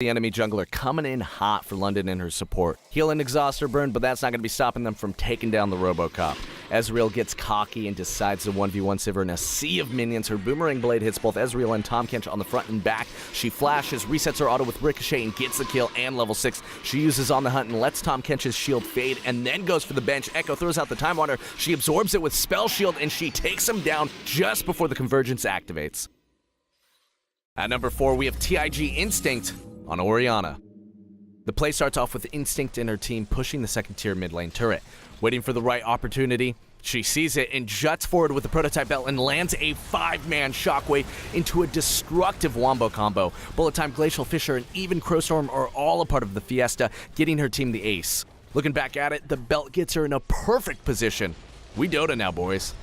The enemy jungler coming in hot for London and her support. Heal and exhaust are burned, but that's not going to be stopping them from taking down the Robocop. Ezreal gets cocky and decides to 1v1 Sivir in a sea of minions. Her boomerang blade hits both Ezreal and Tahm Kench on the front and back. She flashes, resets her auto with Ricochet and gets the kill and level 6. She uses On the Hunt and lets Tahm Kench's shield fade and then goes for the bench. Echo throws out the Time Wander. She absorbs it with Spell Shield and she takes him down just before the Convergence activates. At number 4, we have TIG Instinct on Orianna. The play starts off with Instinct and her team pushing the second tier mid lane turret. Waiting for the right opportunity, she sees it and juts forward with the prototype belt and lands a 5-man shockwave into a destructive wombo combo. Bullet Time, Glacial Fissure, and even Crowstorm are all a part of the fiesta, getting her team the ace. Looking back at it, the belt gets her in a perfect position. We Dota now, boys.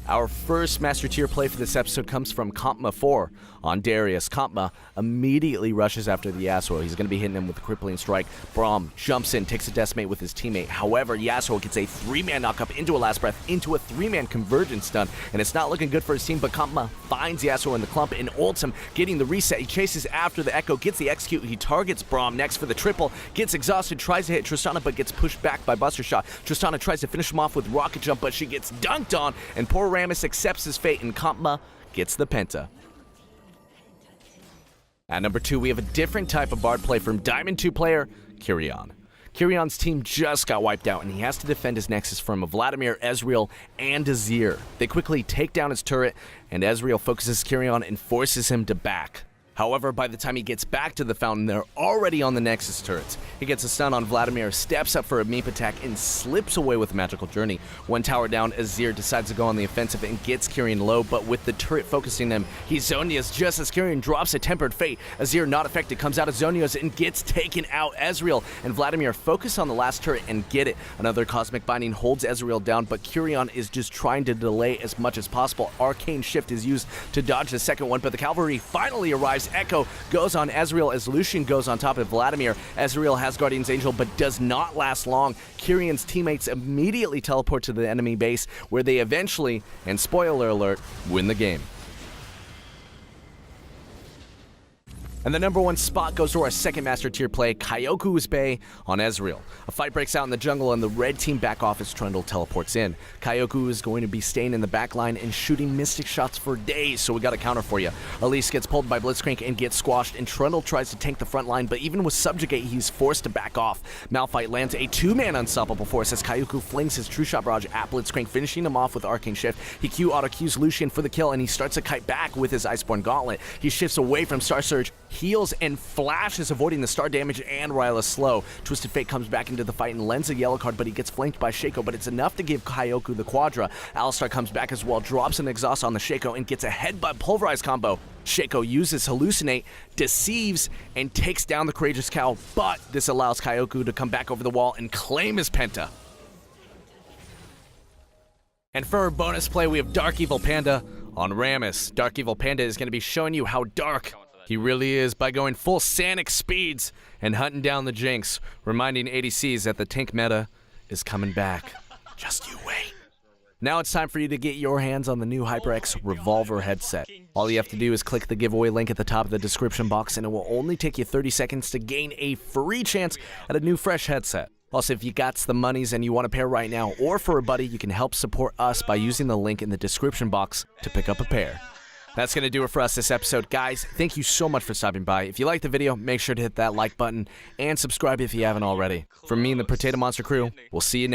Our first Master Tier play for this episode comes from Kampma 4 on Darius. Kampma immediately rushes after the Yasuo. He's going to be hitting him with a crippling strike. Braum jumps in, takes a decimate with his teammate. However, Yasuo gets a 3-man knockup into a Last Breath, into a 3-man Convergence stun, and it's not looking good for his team, but Kampma finds Yasuo in the clump and ults him, getting the reset. He chases after the Echo, gets the execute. He targets Braum next for the triple, gets exhausted, tries to hit Tristana, but gets pushed back by Buster Shot. Tristana tries to finish him off with Rocket Jump, but she gets dunked on, and poor Ramus accepts his fate, and Kampma gets the penta. At number 2, we have a different type of Bard play from Diamond 2 player, Kyrian. Kyrion's team just got wiped out, and he has to defend his Nexus from Vladimir, Ezreal, and Azir. They quickly take down his turret, and Ezreal focuses Kyrian and forces him to back. However, by the time he gets back to the fountain, they're already on the Nexus turrets. He gets a stun on Vladimir, steps up for a meep attack, and slips away with a Magical Journey. One tower down, Azir decides to go on the offensive and gets Kyrian low, but with the turret focusing him, he Zhonya's just as Kyrian drops a Tempered Fate. Azir, not affected, comes out of Zhonya's and gets taken out. Ezreal and Vladimir focus on the last turret and get it. Another Cosmic Binding holds Ezreal down, but Kyrian is just trying to delay as much as possible. Arcane Shift is used to dodge the second one, but the cavalry finally arrives. Echo goes on Ezreal as Lucian goes on top of Vladimir. Ezreal has Guardian's Angel, but does not last long. Kyrian's teammates immediately teleport to the enemy base, where they eventually, and spoiler alert, win the game. And the number 1 spot goes to our second Master Tier play, Kyoku's Bay on Ezreal. A fight breaks out in the jungle and the red team back office Trundle teleports in. Kyoku is going to be staying in the back line and shooting Mystic shots for days, so we got a counter for you. Elise gets pulled by Blitzcrank and gets squashed, and Trundle tries to tank the front line, but even with Subjugate, he's forced to back off. Malphite lands a 2-man unstoppable force as Kyoku flings his True Shot barrage at Blitzcrank, finishing him off with Arcane Shift. He Q auto-Qs Lucian for the kill, and he starts to kite back with his Iceborne Gauntlet. He shifts away from Star Surge, heals and flashes, avoiding the star damage and Ryla slow. Twisted Fate comes back into the fight and lends a yellow card, but he gets flanked by Shaco, but it's enough to give Kyoku the Quadra. Alistar comes back as well, drops an exhaust on the Shaco and gets a headbutt pulverize combo. Shaco uses Hallucinate, deceives, and takes down the Courageous Cow, but this allows Kyoku to come back over the wall and claim his penta. And for our bonus play, we have Dark Evil Panda on Ramus. Dark Evil Panda is going to be showing you how dark he really is by going full Sanic speeds and hunting down the Jinx, reminding ADCs that the tank meta is coming back. Just you wait. Now it's time for you to get your hands on the new HyperX Revolver headset. All you have to do is click the giveaway link at the top of the description box, and it will only take you 30 seconds to gain a free chance at a new fresh headset. Also, if you got the monies and you want a pair right now or for a buddy, you can help support us by using the link in the description box to pick up a pair. That's going to do it for us this episode. Guys, thank you so much for stopping by. If you liked the video, make sure to hit that like button and subscribe if you haven't already. From me and the Potato Monster crew, we'll see you next time.